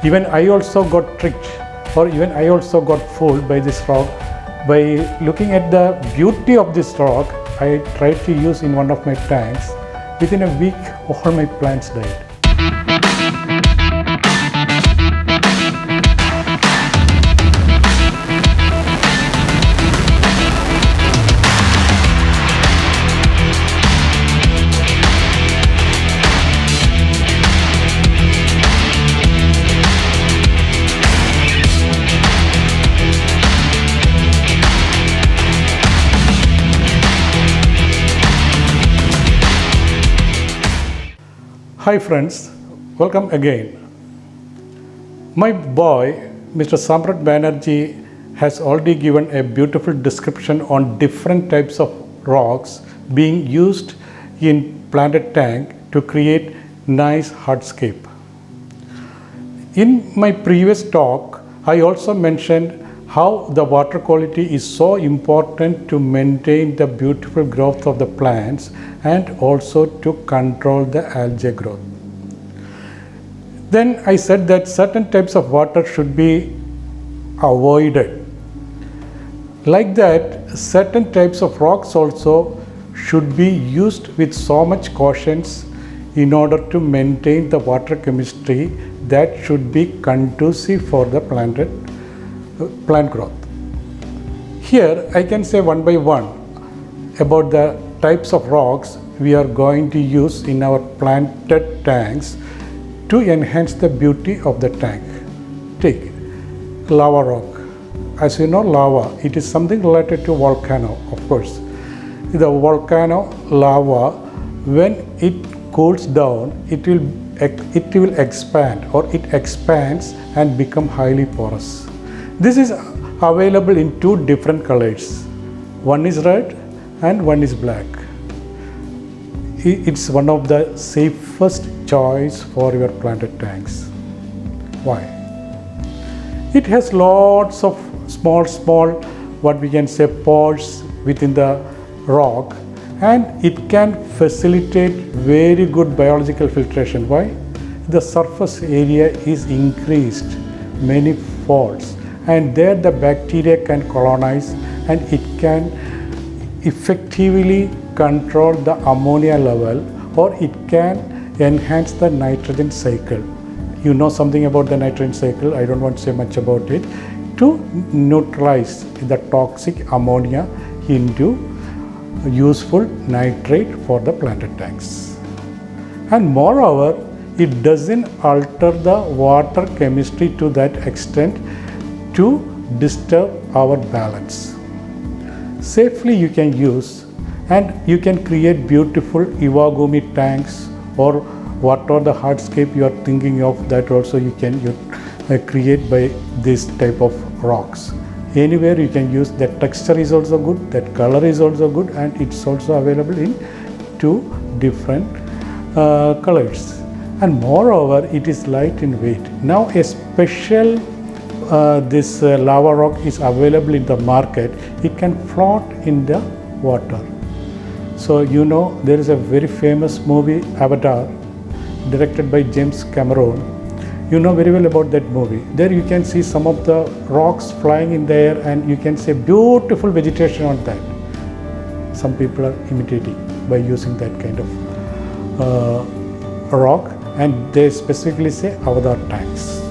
Even I also got tricked, or even I also got fooled by this rock. By looking at the beauty of this rock, I tried to use in one of my tanks. Within a week, all my plants died. Hi friends, welcome again. My boy, Mr. Samrat Banerjee, has already given a beautiful description on different types of rocks being used in planted tank to create nice hardscape. In my previous talk, I also mentioned how the water quality is so important to maintain the beautiful growth of the plants and also to control the algae growth. Then I said that certain types of water should be avoided. Like that, certain types of rocks also should be used with so much caution in order to maintain the water chemistry that should be conducive for the plant growth. Here I can say one by one about the types of rocks we are going to use in our planted tanks to enhance the beauty of the tank. Take lava rock. As you know, lava, it is something related to volcano, of course. The volcano lava, when it cools down, it will expand, or it expands and become highly porous. This is available in two different colors. One is red and one is black. It's one of the safest choice for your planted tanks. Why? It has lots of small what we can say pores within the rock, and it can facilitate very good biological filtration. Why? The surface area is increased many folds, and there the bacteria can colonize and it can effectively control the ammonia level, or it can enhance the nitrogen cycle. You know something about the nitrogen cycle, I don't want to say much about it, to neutralize the toxic ammonia into useful nitrate for the planted tanks. And moreover, it doesn't alter the water chemistry to that extent to disturb our balance. Safely you can use, and you can create beautiful Iwagumi tanks, or whatever the hardscape you are thinking of, that also you can create by this type of rocks. Anywhere you can use. That texture is also good, that color is also good, and it's also available in two different colors. And moreover, it is light in weight. Now a special this lava rock is available in the market. It can float in the water. So you know there is a very famous movie, Avatar, directed by James Cameron. You know very well about that movie. There you can see some of the rocks flying in the air, and you can see beautiful vegetation on that. Some people are imitating by using that kind of rock, and they specifically say Avatar tanks.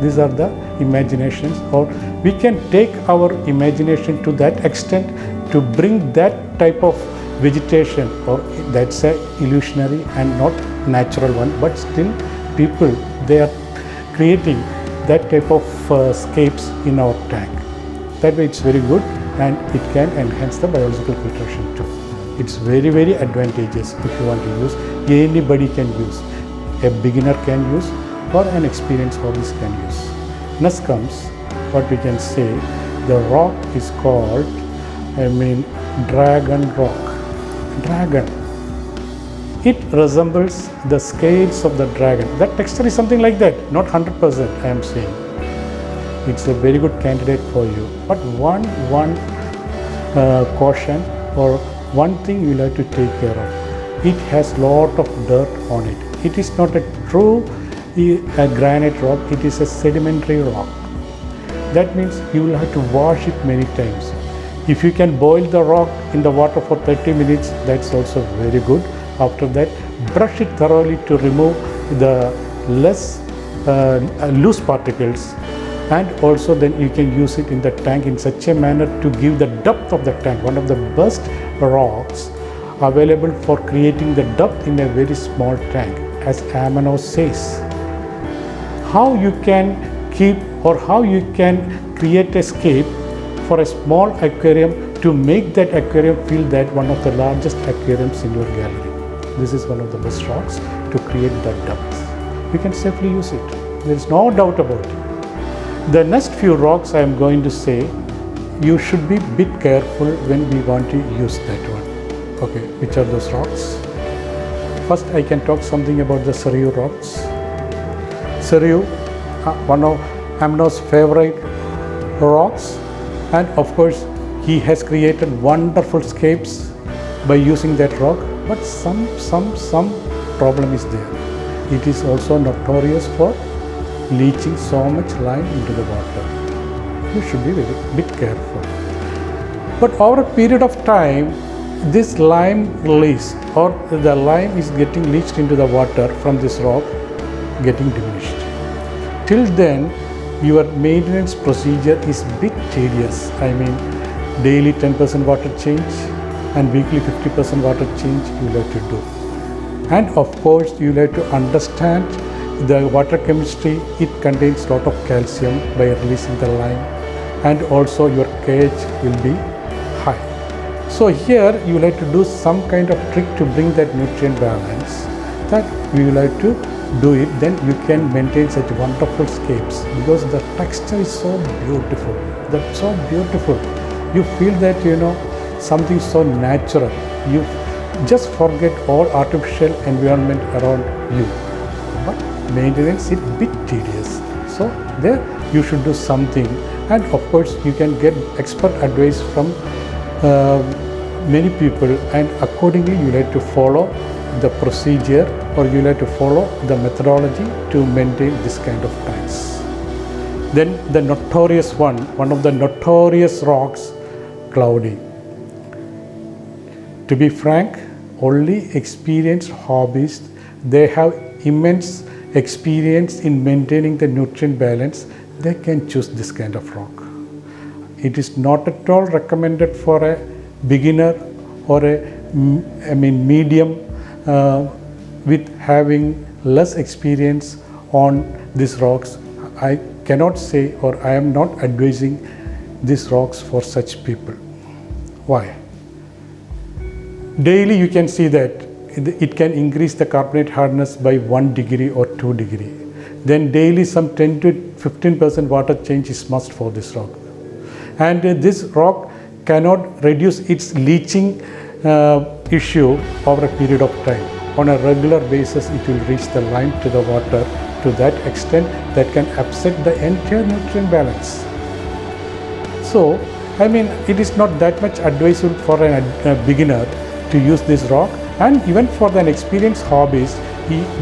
These are the imaginations, or we can take our imagination to that extent to bring that type of vegetation, or that's a illusionary and not natural one, but still people, they are creating that type of scapes in our tank. That way it's very good, and it can enhance the biological filtration too. It's very advantageous if you want to use. Anybody can use. A beginner can use, or an experienced hobbyist can use. Next comes what we can say, the rock is called, dragon rock. Dragon. It resembles the scales of the dragon. That texture is something like that, not 100% I am saying. It's a very good candidate for you. But one caution, or one thing you will have to take care of. It has lot of dirt on it. It is not a true a granite rock, it is a sedimentary rock. That means you will have to wash it many times. If you can boil the rock in the water for 30 minutes, that's also very good. After that, brush it thoroughly to remove the less loose particles, and also then you can use it in the tank in such a manner to give the depth of the tank. One of the best rocks available for creating the depth in a very small tank, as Amano says. How you can keep or how you can create a scape for a small aquarium to make that aquarium feel that one of the largest aquariums in your gallery. This is one of the best rocks to create that depth. You can safely use it. There is no doubt about it. The next few rocks I am going to say, you should be a bit careful when we want to use that one. Okay, which are those rocks? First, I can talk something about the Sariu rocks. Sariu, one of Amano's favorite rocks, and of course, he has created wonderful scapes by using that rock. But some problem is there. It is also notorious for leaching so much lime into the water. You should be very bit careful. But over a period of time, this lime release or the lime is getting leached into the water from this rock getting diminished. Till then, your maintenance procedure is bit tedious. I mean, daily 10% water change and weekly 50% water change you will have to do. And of course, you will have to understand the water chemistry. It contains a lot of calcium by releasing the lime, and also your pH will be high. So here you will have to do some kind of trick to bring that nutrient balance. That we will have to do it, then you can maintain such wonderful scapes, because the texture is so beautiful. That's so beautiful. You feel that something so natural. You just forget all artificial environment around you. But maintenance is a bit tedious. So there you should do something, and of course you can get expert advice from many people, and accordingly you have to follow the procedure, or you have to follow the methodology to maintain this kind of tanks. Then the notorious one of the notorious rocks, cloudy. To be frank, only experienced hobbyists, they have immense experience in maintaining the nutrient balance, they can choose this kind of rock. It is not at all recommended for a beginner or a medium with having less experience on these rocks. I cannot say, or I am not advising these rocks for such people. Why? Daily you can see that it can increase the carbonate hardness by 1 degree or 2 degree. Then daily some 10 to 15% water change is must for this rock. And this rock cannot reduce its leaching issue over a period of time. On a regular basis, it will reach the lime to the water to that extent that can upset the entire nutrient balance. So, I mean, it is not that much advisable for a beginner to use this rock, and even for an experienced hobbyist,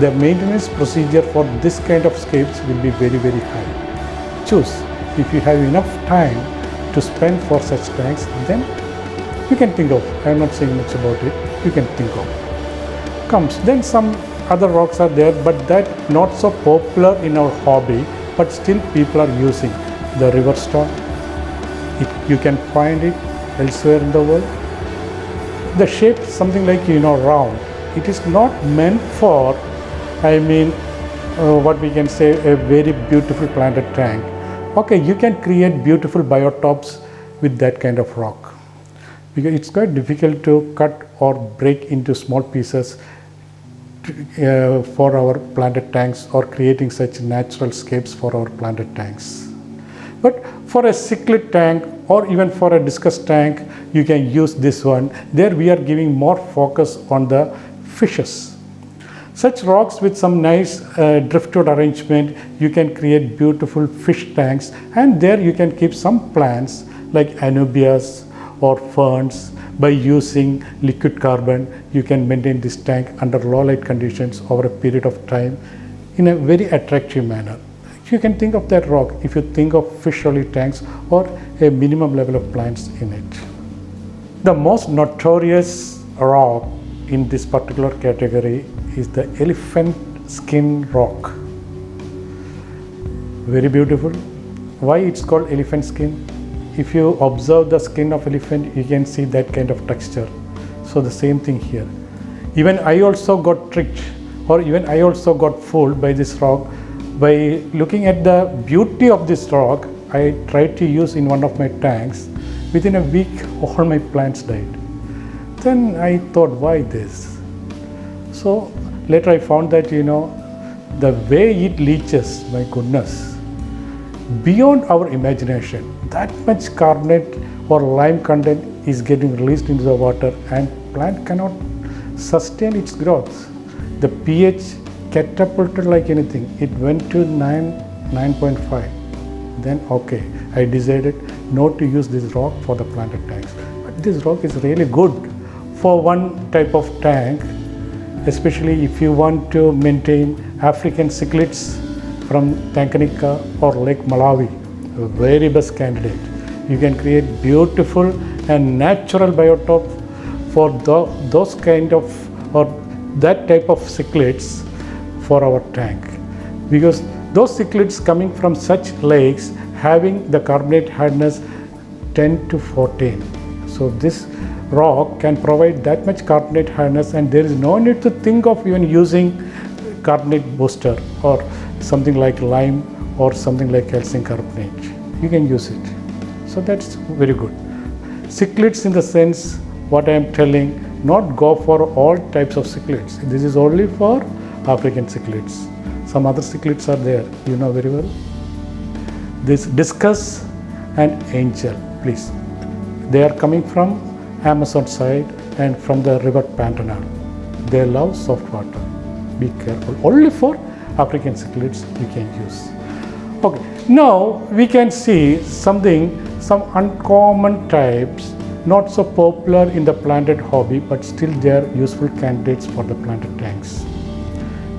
the maintenance procedure for this kind of scapes will be very, very high. Choose. If you have enough time to spend for such tanks, then you can think of. I am not saying much about it. You can think of. Then some other rocks are there, but that not so popular in our hobby, but still people are using. The river stone. You can find it elsewhere in the world. The shape is something like round. It is not meant for, what we can say, a very beautiful planted tank. Okay, you can create beautiful biotopes with that kind of rock, because it's quite difficult to cut or break into small pieces for our planted tanks, or creating such natural scapes for our planted tanks. But for a cichlid tank or even for a discus tank, you can use this one. There we are giving more focus on the fishes. Such rocks with some nice driftwood arrangement, you can create beautiful fish tanks, and there you can keep some plants like anubias or ferns. By using liquid carbon, you can maintain this tank under low light conditions over a period of time. in a very attractive manner. You can think of that rock if you think of fish only tanks or a minimum level of plants in it. The most notorious rock in this particular category is the elephant skin rock. Very beautiful. Why it's called elephant skin? If you observe the skin of elephant, you can see that kind of texture. So the same thing here. Even I also got tricked, or even I also got fooled by this rock. By looking at the beauty of this rock, I tried to use in one of my tanks. Within a week, all my plants died. Then I thought, why this? So later I found that, the way it leaches, my goodness, beyond our imagination. That much carbonate or lime content is getting released into the water, and plant cannot sustain its growth. The pH catapulted like anything. It went to 9.5. Then okay, I decided not to use this rock for the planted tanks. But this rock is really good for one type of tank, especially if you want to maintain African cichlids from Tanganyika or Lake Malawi. A very best candidate. You can create beautiful and natural biotope for those kind of or that type of cichlids for our tank, because those cichlids coming from such lakes having the carbonate hardness 10 to 14. So this rock can provide that much carbonate hardness, and there is no need to think of even using carbonate booster or something like lime or something like calcium carbonate. You can use it. So that's very good. Cichlids in the sense, what I am telling, not go for all types of cichlids. This is only for African cichlids. Some other cichlids are there, you know very well. This discus and angel, please. They are coming from Amazon side and from the river Pantanal. They love soft water. Be careful. Only for African cichlids you can use. Okay, now we can see some uncommon types, not so popular in the planted hobby, but still they are useful candidates for the planted tanks.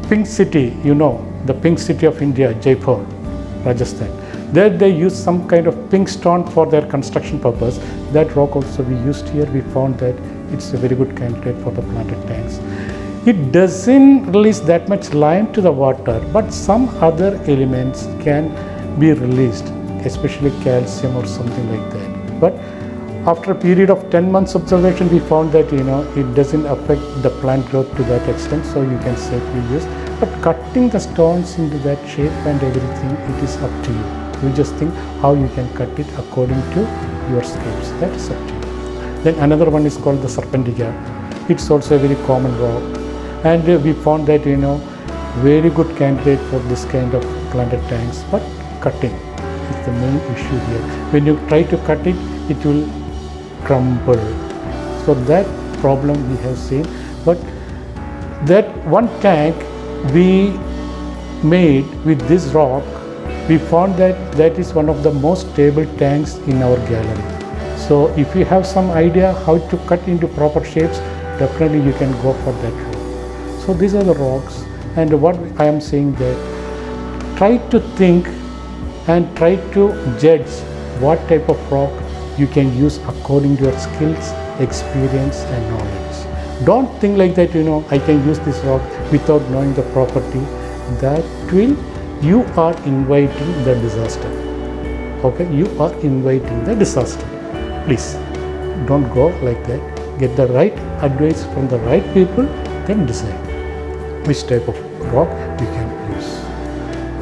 Pink city, the pink city of India, Jaipur, Rajasthan. There they use some kind of pink stone for their construction purpose. That rock also we used here. We found that it's a very good candidate for the planted tanks. It doesn't release that much lime to the water, but some other elements can be released, especially calcium or something like that. But after a period of 10 months observation, we found that it doesn't affect the plant growth to that extent, so you can safely use. But cutting the stones into that shape and everything, it is up to you. You just think how you can cut it according to your skills. That is up to you. Then another one is called the serpentica. It's also a very common rock, and we found that very good candidate for this kind of planted tanks. But cutting is the main issue here. When you try to cut it, it will crumble. So that problem we have seen. But that one tank we made with this rock, we found that is one of the most stable tanks in our gallery. So if you have some idea how to cut into proper shapes, definitely you can go for that rock. So these are the rocks, and what I am saying that try to think and try to judge what type of rock you can use according to your skills, experience and knowledge. Don't think like that, I can use this rock without knowing the property. That will, you are inviting the disaster. Okay, you are inviting the disaster. Please, don't go like that. Get the right advice from the right people, then decide which type of rock you can use.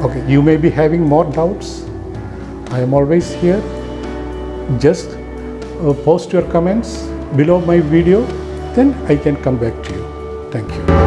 Okay, you may be having more doubts. I am always here. Just post your comments below my video, then I can come back to you. Thank you.